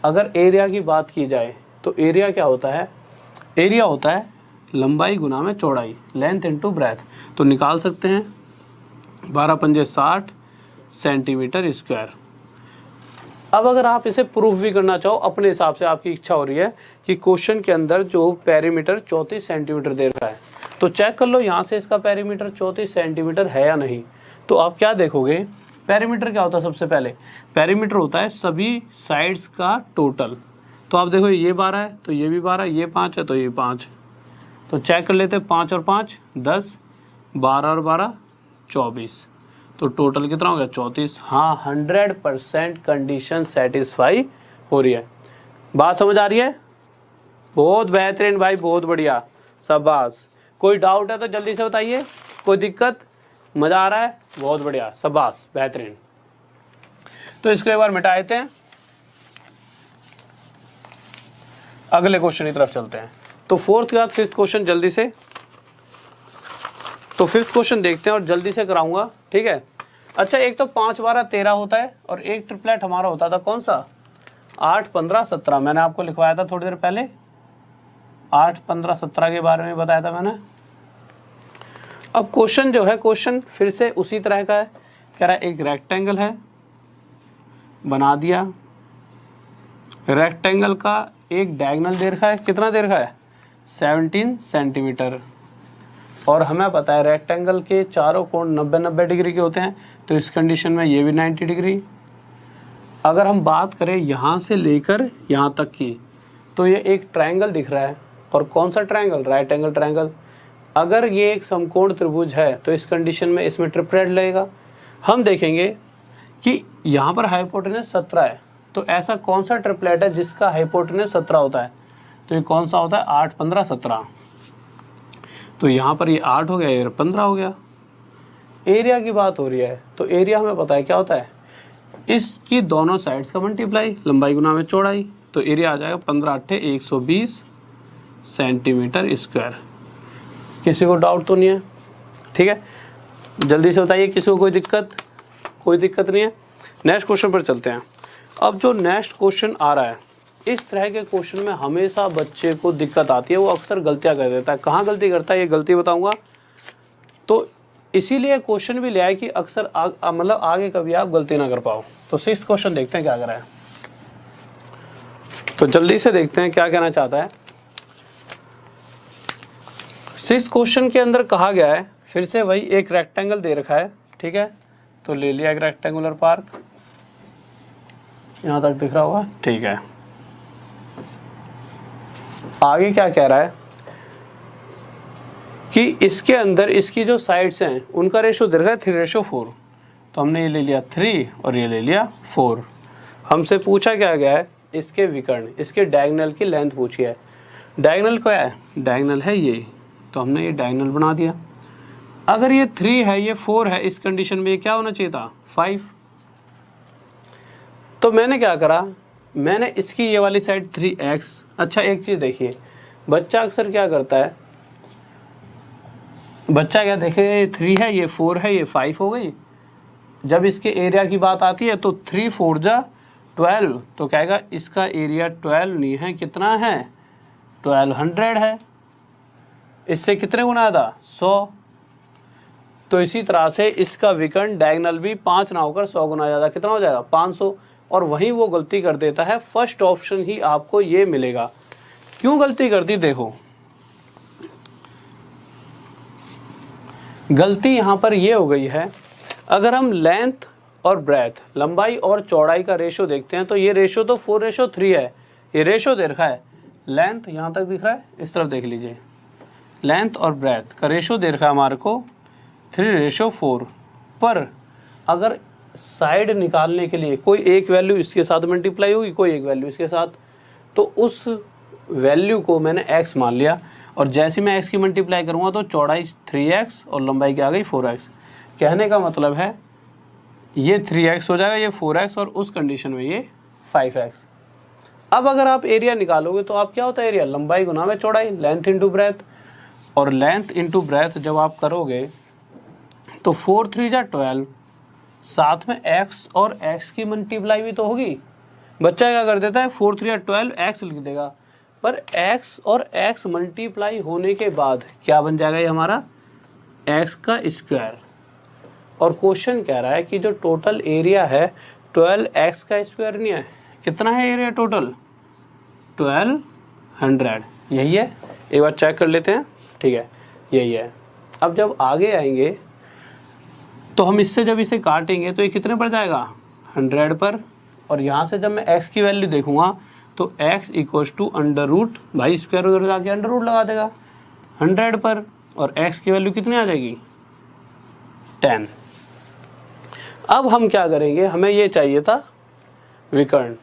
अगर एरिया की बात की जाए तो एरिया क्या होता है, एरिया होता है लंबाई गुना में चौड़ाई, लेंथ इनटू ब्रेथ। तो निकाल सकते हैं 12 पंजे 60 सेंटीमीटर स्क्वायर। अब अगर आप इसे प्रूफ भी करना चाहो अपने हिसाब से, आपकी इच्छा हो रही है कि क्वेश्चन के अंदर जो पेरीमीटर 34 सेंटीमीटर दे रहा है, तो चेक कर लो यहाँ से इसका पेरीमीटर 34 सेंटीमीटर है या नहीं। तो आप क्या देखोगे, पेरीमीटर क्या होता है, सबसे पहले पेरीमीटर होता है सभी साइड्स का टोटल। तो आप देखो ये 12 है तो ये भी 12, ये 5 है तो ये 5, तो चेक कर लेते हैं, 5 और 5 10, 12 और 12 24, तो टोटल कितना हो गया 34। हाँ, 100% कंडीशन सेटिस्फाई हो रही है। बात समझ आ रही है? बहुत बेहतरीन भाई, बहुत बढ़िया, शाबाश। कोई डाउट है तो जल्दी से बताइए, कोई दिक्कत, मजा आ रहा है, बहुत बढ़िया, शाबाश, बेहतरीन। तो इसको एक बार मिटा देते हैं, अगले क्वेश्चन की तरफ चलते हैं। तो फोर्थ के बाद फिफ्थ क्वेश्चन जल्दी से, तो फिफ्थ क्वेश्चन देखते हैं और जल्दी से कराऊंगा, ठीक है। अच्छा, एक तो 5 12 13 होता है, और एक ट्रिपलेट हमारा होता था कौन सा, 8 15 17। मैंने आपको लिखवाया था थोड़ी देर पहले, 8 15 17 के बारे में बताया था मैंने। अब क्वेश्चन जो है, क्वेश्चन फिर से उसी तरह का है, कह रहा है एक रेक्टेंगल है, बना दिया, रेक्टेंगल का एक डायगोनल दे रखा है, कितना दे रखा है 17 सेंटीमीटर, और हमें पता है रेक्टेंगल के चारों कोण 90 डिग्री के होते हैं, तो इस कंडीशन में ये भी 90 डिग्री। अगर हम बात करें यहाँ से लेकर यहाँ तक की, तो ये एक ट्रायंगल दिख रहा है, और कौन सा ट्रायंगल, राइट एंगल ट्रायंगल। अगर ये एक समकोण त्रिभुज है तो इस कंडीशन में इसमें ट्रिपलेट लगेगा। हम देखेंगे कि यहाँ पर हाइपोटेनस 17 है, तो ऐसा कौन सा ट्रिपलेट है जिसका हाइपोटेनस 17 होता है, तो ये कौन सा होता है, 8 15 17। तो यहाँ पर ये 8 हो गया, ये 15 हो गया। एरिया की बात हो रही है, तो एरिया हमें पता है क्या होता है, इसकी दोनों साइड्स का मल्टीप्लाई, लंबाई गुना में चौड़ाई, तो एरिया आ जाएगा 15 8 120 सेंटीमीटर स्क्वायर। किसी को डाउट तो नहीं है? ठीक है, जल्दी से बताइए, किसी को कोई दिक्कत? कोई दिक्कत नहीं है। नेक्स्ट क्वेश्चन पर चलते हैं। अब जो नेक्स्ट क्वेश्चन आ रहा है, इस तरह के क्वेश्चन में हमेशा बच्चे को दिक्कत आती है, वो अक्सर गलतियां कर देता है। कहाँ गलती करता है, ये गलती बताऊंगा। तो इसीलिए क्वेश्चन भी लिया है कि अक्सर मतलब आगे कभी आप गलती ना कर पाओ। तो 6th क्वेश्चन देखते हैं क्या कर रहा है, तो जल्दी से देखते हैं क्या कहना चाहता है। 6th क्वेश्चन के अंदर कहा गया है, फिर से वही एक रेक्टेंगल दे रखा है, ठीक है, तो ले लिया एक रेक्टेंगुलर पार्क, यहाँ तक दिख रहा होगा, ठीक है। आगे क्या कह रहा है कि इसके अंदर इसकी जो साइड्स हैं उनका रेशो दे रखा है 3:4, तो हमने ये ले लिया 3 और ये ले लिया 4। हमसे पूछा क्या गया है, इसके विकर्ण, इसके डायगोनल की लेंथ पूछी है। डायगोनल क्या है, डायगोनल है ये, तो हमने ये डायगोनल बना दिया। अगर ये 3 है, ये 4 है, इस कंडीशन में ये क्या होना चाहिए था 5। तो मैंने क्या करा, मैंने इसकी ये वाली साइड 3x। अच्छा एक चीज़ देखिए, बच्चा अक्सर क्या करता है, बच्चा क्या देखे, ये 3 है, ये 4 है, ये 5 हो गई। जब इसके एरिया की बात आती है तो 3 4 जा 12, तो कहेगा इसका एरिया 12 नहीं है, कितना है 1200 है। इससे कितने गुना आया 100। तो इसी तरह से इसका विकर्ण डायगोनल भी 5 ना होकर 100 गुना ज़्यादा, कितना हो जाएगा 500। और वहीं वो गलती कर देता है, फर्स्ट ऑप्शन ही आपको ये मिलेगा। क्यों गलती कर दी, देखो गलती यहाँ पर ये हो गई है। अगर हम लेंथ और ब्रेथ, लंबाई और चौड़ाई का रेशो देखते हैं तो ये रेशो तो 4:3 है, ये रेशो दे रखा है। लेंथ यहाँ तक दिख रहा है, इस तरफ देख लीजिए, लेंथ और ब्रेथ का रेशो दे रखा है हमारे को 3:4। पर अगर साइड निकालने के लिए कोई एक वैल्यू इसके साथ मल्टीप्लाई होगी, कोई एक वैल्यू इसके साथ, तो उस वैल्यू को मैंने x मान लिया। और जैसे मैं x की मल्टीप्लाई करूँगा तो चौड़ाई 3x और लंबाई क्या आ गई 4x। कहने का मतलब है ये 3x हो जाएगा, ये 4x, और उस कंडीशन में ये 5x। अब अगर आप एरिया निकालोगे तो आप क्या होता है, एरिया लंबाई गुना में चौड़ाई, लेंथ इंटू ब्रेथ। और लेंथ इंटू ब्रेथ जब आप करोगे तो 4 3 जा 12, साथ में x और x की मल्टीप्लाई भी तो होगी। बच्चा क्या कर देता है 4 3 या 12 x लिख देगा, पर x और x मल्टीप्लाई होने के बाद क्या बन जाएगा, ये हमारा x का स्क्वायर। और क्वेश्चन कह रहा है कि जो टोटल एरिया है 12x का स्क्वायर नहीं है, कितना है एरिया टोटल 1200, यही है। एक बार चेक कर लेते हैं, ठीक है यही है। अब जब आगे आएंगे तो हम इससे जब इसे काटेंगे तो ये कितने पर जाएगा 100 पर। और यहाँ से जब मैं x की वैल्यू देखूंगा तो x इक्वल्स टू √ भाई स्क्वायर वगैरह जाके √ लगा देगा 100 पर, और x की वैल्यू कितनी आ जाएगी 10। अब हम क्या करेंगे, हमें ये चाहिए था विकर्ण,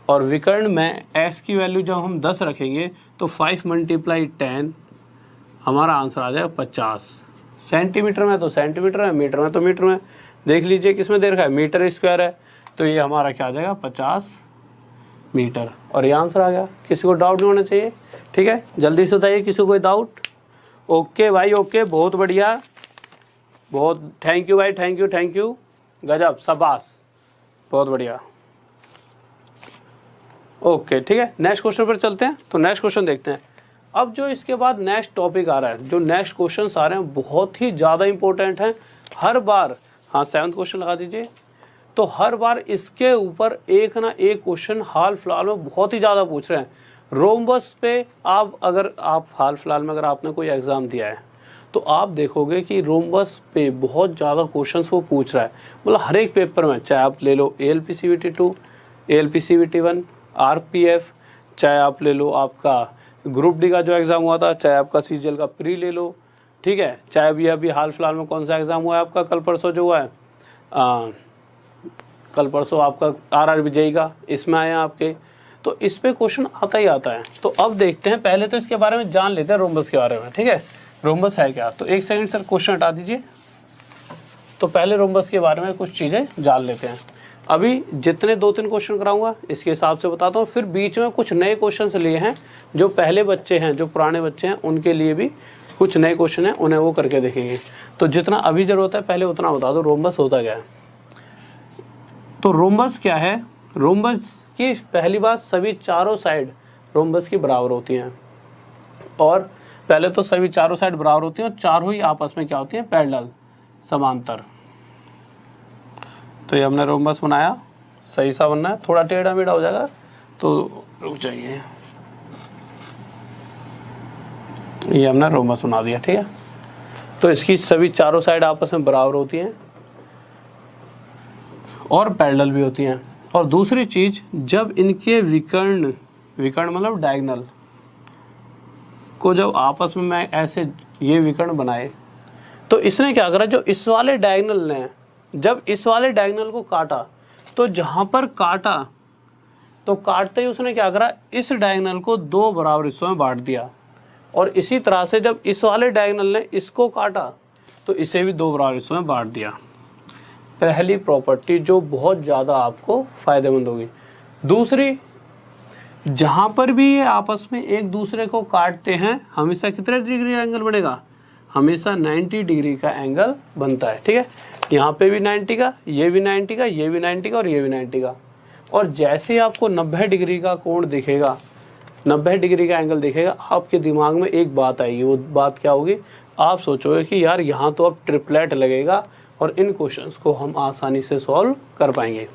और विकर्ण में x की वैल्यू जब हम 10 रखेंगे तो 5 × 10 हमारा आंसर आ जाएगा 50। सेंटीमीटर में तो सेंटीमीटर है, मीटर में तो मीटर में। देख लीजिए किसमें दे रखा है, मीटर स्क्वायर है, तो ये हमारा क्या आ जाएगा 50 मीटर। और ये आंसर आ गया। किसी को डाउट नहीं होना चाहिए, ठीक है, जल्दी से बताइए किसी को कोई डाउट। ओके भाई ओके, बहुत बढ़िया, बहुत थैंक यू भाई, थैंक यू, गजब, शाबाश, बहुत बढ़िया। ओके ठीक है, नेक्स्ट क्वेश्चन पर चलते हैं। तो नेक्स्ट क्वेश्चन देखते हैं। अब जो इसके बाद नेक्स्ट टॉपिक आ रहा है, जो नेक्स्ट क्वेश्चन आ रहे हैं बहुत ही ज़्यादा इंपॉर्टेंट हैं। हर बार, हाँ 7th क्वेश्चन लगा दीजिए, तो हर बार इसके ऊपर एक ना एक क्वेश्चन हाल फिलहाल में बहुत ही ज़्यादा पूछ रहे हैं। रोम्बस पे अगर आप हाल फिलहाल में अगर आपने कोई एग्ज़ाम दिया है तो आप देखोगे कि रोम्बस पे बहुत ज़्यादा क्वेश्चंस वो पूछ रहा है, मतलब हर एक पेपर में, चाहे आप ले लो ALP CVT 2, ALP CVT 1, RPF, चाहे आप ले लो आपका ग्रुप डी का जो एग्ज़ाम हुआ था, चाहे आपका CGL का प्री ले लो, ठीक है, चाहे अभी हाल फिलहाल में कौन सा एग्ज़ाम हुआ है आपका, कल परसों जो हुआ है, कल परसों आपका RRB JEE का, इसमें आया आपके, तो इस पे क्वेश्चन आता ही आता है। तो अब देखते हैं, पहले तो इसके बारे में जान लेते हैं रोम्बस के बारे में, ठीक है, रोम्बस है क्या। तो एक सेकंड सर, क्वेश्चन हटा दीजिए। तो पहले रोम्बस के बारे में कुछ चीज़ें जान लेते हैं। अभी जितने 2-3 क्वेश्चन कराऊंगा इसके हिसाब से बताता हूँ, फिर बीच में कुछ नए क्वेश्चंस लिए हैं, जो पहले बच्चे हैं, जो पुराने बच्चे हैं, उनके लिए भी कुछ नए क्वेश्चन हैं, उन्हें वो करके देखेंगे। तो जितना अभी जरूरत है पहले उतना बता दो, रोम्बस होता क्या है। तो रोम्बस क्या है, रोम्बस की पहली बात, सभी चारों साइड रोम्बस की बराबर होती हैं। और पहले तो सभी चारों साइड बराबर होती हैं और चारों ही आपस में क्या होती हैं, पैरेलल, समांतर। तो ये हमने रोम्बस बनाया, सही सा बनना है, थोड़ा टेढ़ा मेढ़ा हो जाएगा तो रुक जाइए। ये हमने रोम्बस बना दिया, ठीक है। तो इसकी सभी चारों साइड आपस में बराबर होती हैं और पैरेलल भी होती हैं। और दूसरी चीज, जब इनके विकर्ण मतलब डायगोनल को जब आपस में मैं ऐसे ये विकर्ण बनाए, तो इसने क्या करा, जो इस वाले डायगोनल ने जब इस वाले डायगोनल को काटा, तो जहां पर काटा तो काटते ही उसने क्या करा, इस डायगोनल को 2 बराबर हिस्सों में बांट दिया। और इसी तरह से जब इस वाले डायगोनल ने इसको काटा तो इसे भी दो बराबर हिस्सों में बांट दिया। पहली प्रॉपर्टी जो बहुत ज़्यादा आपको फ़ायदेमंद होगी। दूसरी, जहाँ पर भी ये आपस में एक दूसरे को काटते हैं हमेशा कितने डिग्री का एंगल बनेगा, हमेशा 90 डिग्री का एंगल बनता है। ठीक है, यहाँ पे भी 90 का, ये भी 90 का, ये भी 90 का और ये भी 90 का। और जैसे ही आपको 90 डिग्री का कोण दिखेगा, 90 डिग्री का एंगल दिखेगा, आपके दिमाग में एक बात आएगी। वो बात क्या होगी, आप सोचोगे कि यार यहाँ तो अब ट्रिपलेट लगेगा और इन क्वेश्चंस को हम आसानी से सॉल्व कर पाएंगे।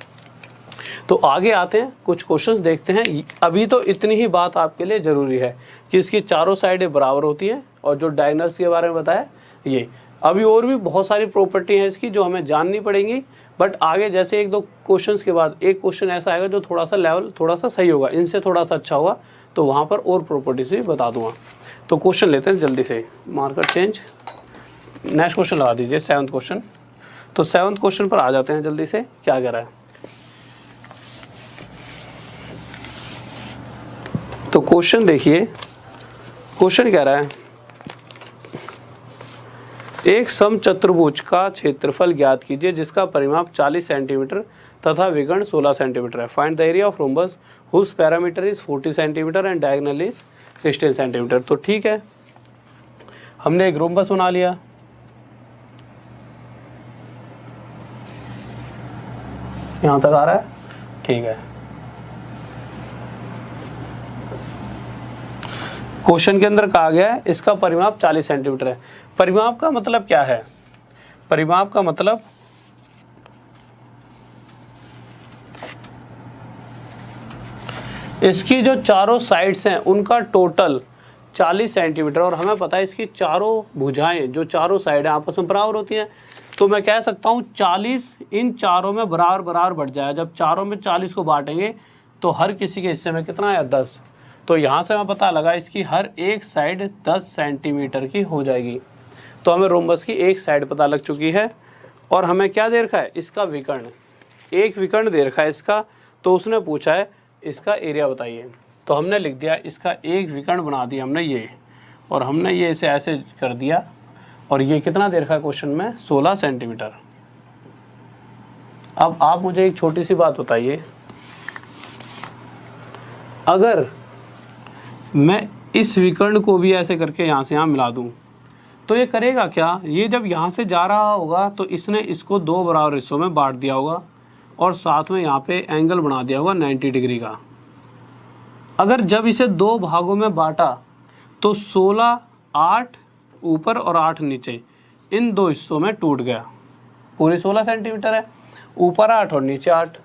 तो आगे आते हैं, कुछ क्वेश्चंस देखते हैं। अभी तो इतनी ही बात आपके लिए ज़रूरी है कि इसकी चारों साइडें बराबर होती हैं और जो डायगोनल्स के बारे में बताया ये। अभी और भी बहुत सारी प्रॉपर्टी है इसकी जो हमें जाननी पड़ेंगी, बट आगे जैसे एक दो क्वेश्चंस के बाद एक क्वेश्चन ऐसा आएगा जो थोड़ा सा लेवल थोड़ा सा सही होगा, इनसे थोड़ा सा अच्छा होगा, तो वहाँ पर और प्रॉपर्टीज भी बता दूंगा। तो क्वेश्चन लेते हैं जल्दी से, मार्कर चेंज, नेक्स्ट क्वेश्चन लगा दीजिए, 7th क्वेश्चन। तो 7th क्वेश्चन पर आ जाते हैं जल्दी से, क्या कह रहा है। तो क्वेश्चन देखिए, क्वेश्चन कह रहा है एक समचतुर्भुज का क्षेत्रफल ज्ञात कीजिए जिसका परिमाप 40 सेंटीमीटर तथा विकर्ण 16 सेंटीमीटर है। Find the area of rhombus whose perimeter is 40 centimetre and diagonal is 16 centimetre. तो ठीक है, हमने एक रोम्बस बना लिया। यहां तक आ रहा है, ठीक है। क्वेश्चन के अंदर कहा गया है इसका परिमाप 40 सेंटीमीटर है। परिमाप का मतलब क्या है, परिमाप का मतलब इसकी जो चारों साइड्स हैं उनका टोटल 40 सेंटीमीटर, और हमें पता है इसकी चारों भुजाएं जो चारों साइड हैं आपस में बराबर होती हैं। तो मैं कह सकता हूं 40 इन चारों में बराबर बराबर बढ़ जाए। जब चारों में 40 को बांटेंगे तो हर किसी के हिस्से में कितना है, 10। तो यहाँ से मैं पता लगा इसकी हर एक साइड 10 सेंटीमीटर की हो जाएगी। तो हमें रोम्बस की एक साइड पता लग चुकी है। और हमें क्या दे रखा है, इसका विकर्ण, एक विकर्ण दे रखा है इसका। तो उसने पूछा है इसका एरिया बताइए, तो हमने लिख दिया इसका एक विकर्ण बना दिया हमने ये, और हमने ये इसे ऐसे कर दिया। और ये कितना दे रखा है क्वेश्चन में, 16 सेंटीमीटर। अब आप मुझे एक छोटी सी बात बताइए, अगर मैं इस विकर्ण को भी ऐसे करके यहाँ से यहाँ मिला दूँ तो ये करेगा क्या, ये जब यहाँ से जा रहा होगा तो इसने इसको दो बराबर हिस्सों में बांट दिया होगा और साथ में यहाँ पे एंगल बना दिया होगा 90 डिग्री का। अगर जब इसे दो भागों में बांटा तो 16, 8 ऊपर और 8 नीचे, इन दो हिस्सों में टूट गया। पूरी 16 सेंटीमीटर है, ऊपर 8 और नीचे 8।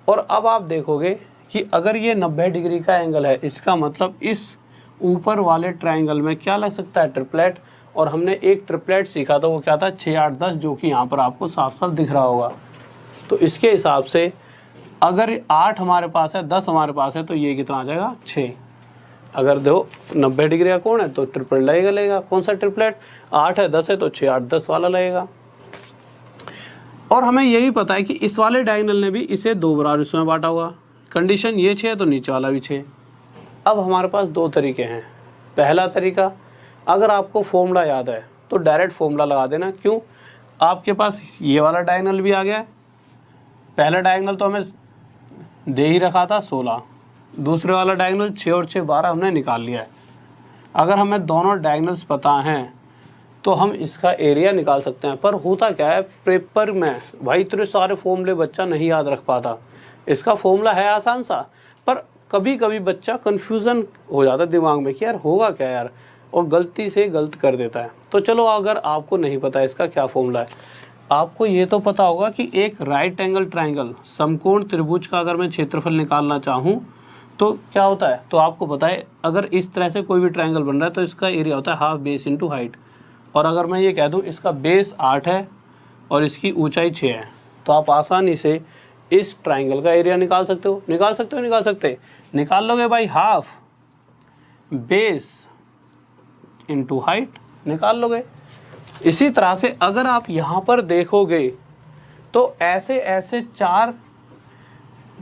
और अब आप देखोगे कि अगर ये 90 डिग्री का एंगल है, इसका मतलब इस ऊपर वाले ट्रायंगल में क्या लग सकता है, ट्रिपलेट। और हमने एक ट्रिपलेट सीखा था, वो क्या था, 6, 8, 10, जो कि यहाँ पर आपको साफ साफ दिख रहा होगा। तो इसके हिसाब से अगर 8 हमारे पास है, 10 हमारे पास है, तो ये कितना आ जाएगा, 6। अगर दो 90 डिग्री का कोण है तो ट्रिपलेट लगेगा। कौन सा ट्रिपलेट, 8 है, 10 है, तो 6, 8, 10 वाला लगेगा। और हमें यही पता है कि इस वाले डायगोनल ने भी इसे दो बराबर हिस्सों में बांटा होगा। कंडीशन ये 6 है तो नीचे वाला भी 6। अब हमारे पास दो तरीके हैं। पहला तरीका, अगर आपको फॉर्मूला याद है तो डायरेक्ट फॉर्मूला लगा देना। क्यों, आपके पास ये वाला डायगोनल भी आ गया है। पहला डायगोनल तो हमें दे ही रखा था 16, दूसरे वाला डायगोनल 6 और 6 12 हमने निकाल लिया है। अगर हमें दोनों डायगोनल्स पता हैं तो हम इसका एरिया निकाल सकते हैं। पर होता क्या है, पेपर में भाई इतने सारे फॉर्मूले बच्चा नहीं याद रख पाता। इसका फॉर्मूला है आसान सा, पर कभी कभी बच्चा कन्फ्यूज़न हो जाता है दिमाग में कि यार होगा क्या यार, और गलती से गलत कर देता है। तो चलो, अगर आपको नहीं पता इसका क्या फॉर्मूला है, आपको ये तो पता होगा कि एक राइट एंगल ट्रायंगल समकोण त्रिभुज का अगर मैं क्षेत्रफल निकालना चाहूँ तो क्या होता है। तो आपको पता है अगर इस तरह से कोई भी ट्रायंगल बन रहा है तो इसका एरिया होता है हाफ बेस इंटू हाइट। और अगर मैं ये कह दूँ इसका बेस 8 है और इसकी ऊंचाई 6 है, तो आप आसानी से इस ट्रायंगल का एरिया निकाल सकते हो। निकाल लोगे भाई, हाफ बेस इंटू हाइट निकाल लोगे। इसी तरह से अगर आप यहाँ पर देखोगे तो ऐसे ऐसे 4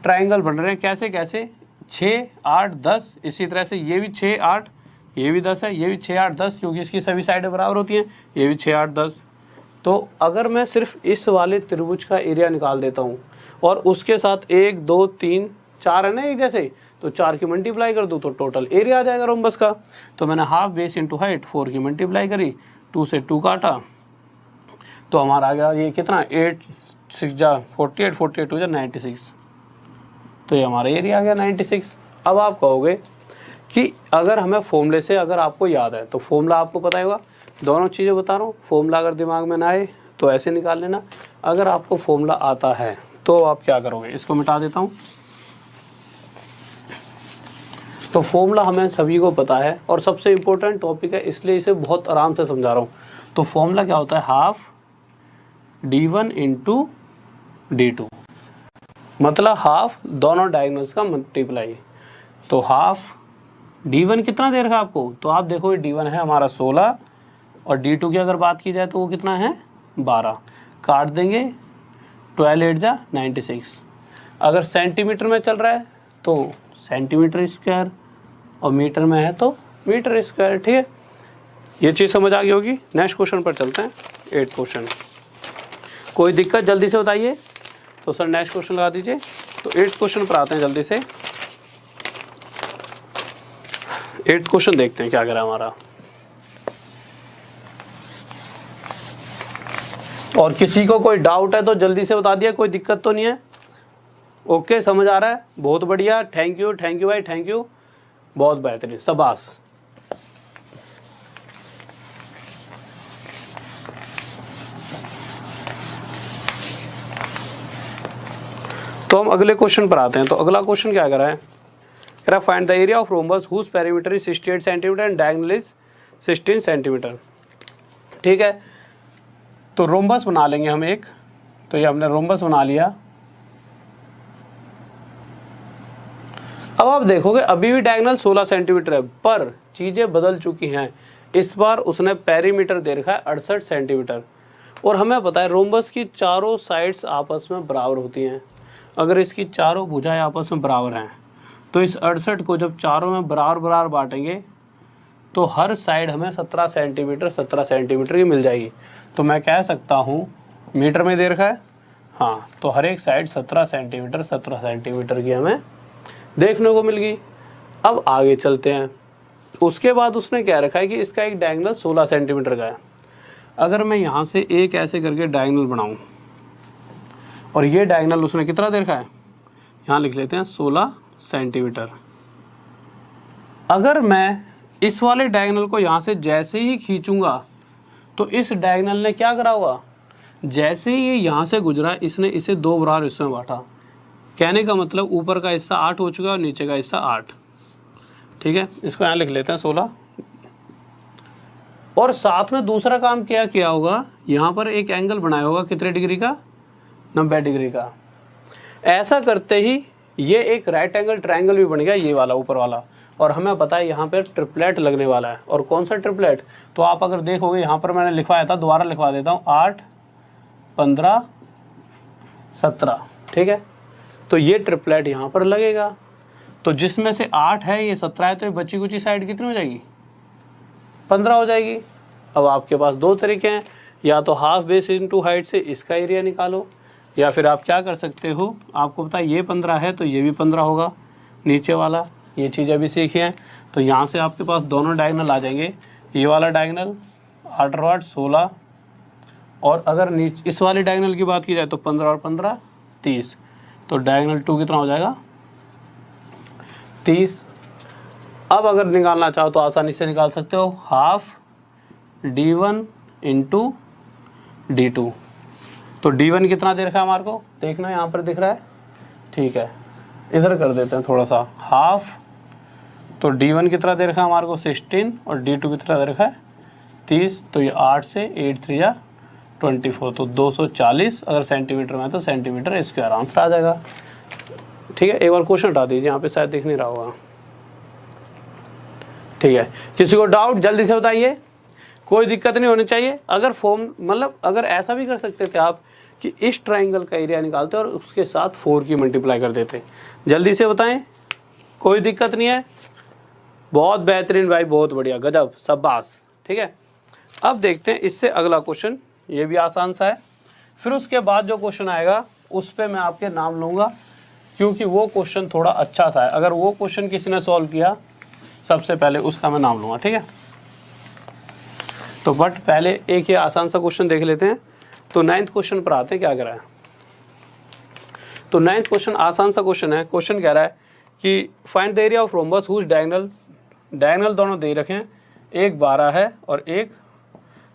ट्रायंगल बन रहे हैं। कैसे कैसे, 6, 8, 10। इसी तरह से ये भी 6, 8, ये भी 10 है, ये भी 6, 8, 10, क्योंकि इसकी सभी साइडें बराबर होती हैं। ये भी 6, 8, 10। तो अगर मैं सिर्फ इस वाले त्रिभुज का एरिया निकाल देता हूँ और उसके साथ 1 2 3 4 है ना एक जैसे, तो 4 की मल्टीप्लाई कर दूँ तो टोटल एरिया आ जाएगा रोम्बस का। तो मैंने हाफ बेस इंटू हाइट 4 की मल्टीप्लाई करी, 2 से 2 काटा, तो हमारा आ गया ये कितना 8 6 जा 48, 48 2 जा 96, तो ये हमारा एरिया आ गया 96। अब आप कहोगे कि अगर हमें फॉर्मूले से अगर आपको याद है तो फॉर्मूला आपको पता होगा, दोनों चीज़ें बता रहा हूँ, फॉर्मूला अगर दिमाग में ना आए तो ऐसे निकाल लेना, अगर आपको फॉर्मूला आता है तो आप क्या करोगे, इसको मिटा देता हूँ। तो फॉर्मूला हमें सभी को पता है और सबसे इम्पोर्टेंट टॉपिक है, इसलिए इसे बहुत आराम से समझा रहा हूँ। तो फॉर्मूला क्या होता है, हाफ d1 इंटू d2, मतलब हाफ दोनों डायगोनल्स का मल्टीप्लाई। तो हाफ d1 कितना दे रखा है आपको, तो आप देखो d1 है हमारा 16 और d2 की अगर बात की जाए तो वो कितना है 12, काट देंगे 12 8 जा 96। अगर सेंटीमीटर में चल रहा है तो सेंटीमीटर स्क्वायर और मीटर में है तो मीटर स्क्वायर। ठीक है, ये चीज़ समझ आ गई होगी। नेक्स्ट क्वेश्चन पर चलते हैं, 8th क्वेश्चन। कोई दिक्कत जल्दी से बताइए, तो सर नेक्स्ट क्वेश्चन लगा दीजिए। तो 8th क्वेश्चन पर आते हैं जल्दी से। 8th क्वेश्चन देखते हैं क्या करा हमारा। और किसी को कोई डाउट है तो जल्दी से बता दिया, कोई दिक्कत तो नहीं है। ओके, समझ आ रहा है, बहुत बढ़िया, थैंक यू भाई, थैंक यू, बहुत बेहतरीन, शाबाश। तो हम अगले क्वेश्चन पर आते हैं। तो अगला क्वेश्चन क्या कर रहा है, कह रहा है find the area of rhombus whose perimeter is 68 centimetre and diagonal is 16 centimetre. ठीक है, तो रोम्बस बना लेंगे हम एक। तो ये हमने रोम्बस बना लिया। अब आप देखोगे अभी भी डायगोनल 16 सेंटीमीटर है, पर चीज़ें बदल चुकी हैं। इस बार उसने पेरीमीटर दे रखा है 68 सेंटीमीटर, और हमें पता है रोम्बस की चारों साइड्स आपस में बराबर होती हैं। अगर इसकी चारों भुजाएं आपस में बराबर हैं तो इस 68 को जब चारों में बराबर बराबर बांटेंगे तो हर साइड हमें 17 सेंटीमीटर की मिल जाएगी। तो मैं कह सकता हूँ, मीटर में दे रखा है, हाँ, तो हर एक साइड 17 सेंटीमीटर की हमें देखने को मिल गई। अब आगे चलते हैं। उसके बाद उसने क्या रखा है कि इसका एक डायगोनल 16 सेंटीमीटर का है। अगर मैं यहाँ से एक ऐसे करके डायगोनल बनाऊँ और ये डायगोनल उसने कितना दे रखा है, यहाँ लिख लेते हैं 16 सेंटीमीटर। अगर मैं इस वाले डायगोनल को यहाँ से जैसे ही खींचूंगा तो इस डायगोनल ने क्या करा होगा, जैसे ही ये यहाँ से गुजरा इसने इसे दो बराबर हिस्सों में बांटा। कहने का मतलब ऊपर का हिस्सा 8 हो चुका है और नीचे का हिस्सा 8। ठीक है, इसको यहाँ लिख लेते हैं 16। और साथ में दूसरा काम क्या किया होगा, यहाँ पर एक एंगल बनाया होगा कितने डिग्री का, 90 डिग्री का। ऐसा करते ही ये एक राइट एंगल ट्रायंगल भी बन गया, ये वाला ऊपर वाला। और हमें पता है यहाँ पे ट्रिपलेट लगने वाला है। और कौन सा ट्रिपलेट, तो आप अगर देखोगे यहाँ पर मैंने लिखवाया था, दोबारा लिखवा देता हूँ, 8 15 17। ठीक है, तो ये ट्रिपलेट यहाँ पर लगेगा। तो जिसमें से 8 है, ये 17 है, तो ये बची कुची साइड कितनी हो जाएगी, 15 हो जाएगी। अब आपके पास दो तरीके हैं, या तो हाफ बेस इंटू हाइट से इसका एरिया निकालो, या फिर आप क्या कर सकते हो, आपको पता है ये 15 है तो ये भी 15 होगा नीचे वाला। ये चीज़ अभी सीखी है। तो यहाँ से आपके पास दोनों डायगोनल आ जाएंगे। ये वाला डायगोनल 8 और 8 16, और अगर नीचे इस वाले डायगोनल की बात की जाए तो 15 और 15 30। तो डायगोनल 2 कितना हो जाएगा, 30। अब अगर निकालना चाहो तो आसानी से निकाल सकते हो, हाफ d1 इंटू d2। तो d1 कितना दे रखा है हमारे को, देखना यहाँ पर दिख रहा है, ठीक है, इधर कर देते हैं थोड़ा सा, हाफ। तो d1 कितना दे रखा है हमारे को 16, और d2 कितना दे रखा है 30। तो ये 8 से 8 3 या 24, तो 240 अगर सेंटीमीटर में है तो सेंटीमीटर स्क्वायर आंसर आ जाएगा। ठीक है, एक बार क्वेश्चन हटा दीजिए, यहाँ पे शायद दिख नहीं रहा होगा। ठीक है, किसी को डाउट जल्दी से बताइए, कोई दिक्कत नहीं होनी चाहिए। अगर फॉर्म मतलब अगर ऐसा भी कर सकते थे आप कि इस ट्राइंगल का एरिया निकालते और उसके साथ 4 की मल्टीप्लाई कर देते। जल्दी से बताएं, कोई दिक्कत नहीं है। बहुत बेहतरीन भाई, बहुत बढ़िया, गजब, शाबाश। ठीक है, अब देखते हैं इससे अगला क्वेश्चन, ये भी आसान सा है। फिर उसके बाद जो क्वेश्चन आएगा उस पर मैं आपके नाम लूँगा, क्योंकि वो क्वेश्चन थोड़ा अच्छा सा है। अगर वो क्वेश्चन किसी ने सॉल्व किया सबसे पहले उसका मैं नाम लूँगा, ठीक है। तो बट पहले एक ये आसान सा क्वेश्चन देख लेते हैं। तो 9th क्वेश्चन पर आते हैं, क्या कह रहा है। तो 9th क्वेश्चन आसान सा क्वेश्चन है। क्वेश्चन कह रहा है कि find the area of rhombus whose diagonal दोनों दे रखे हैं, एक 12 है और एक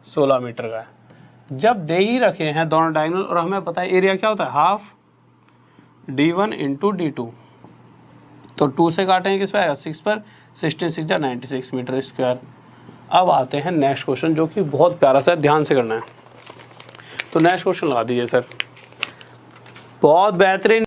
16 मीटर का है। जब दे ही रखे हैं दोनों डायगोनल और हमें पता है एरिया क्या होता है, हाफ d1 इंटू d2। तो 2 से काटेंगे किस पे आएगा, 6 पर, 16 6 जा 96 मीटर स्क्वायर। अब आते हैं नेक्स्ट क्वेश्चन जो कि बहुत प्यारा सा है, ध्यान से करना है। तो नेक्स्ट क्वेश्चन लगा दीजिए सर, बहुत बेहतरीन।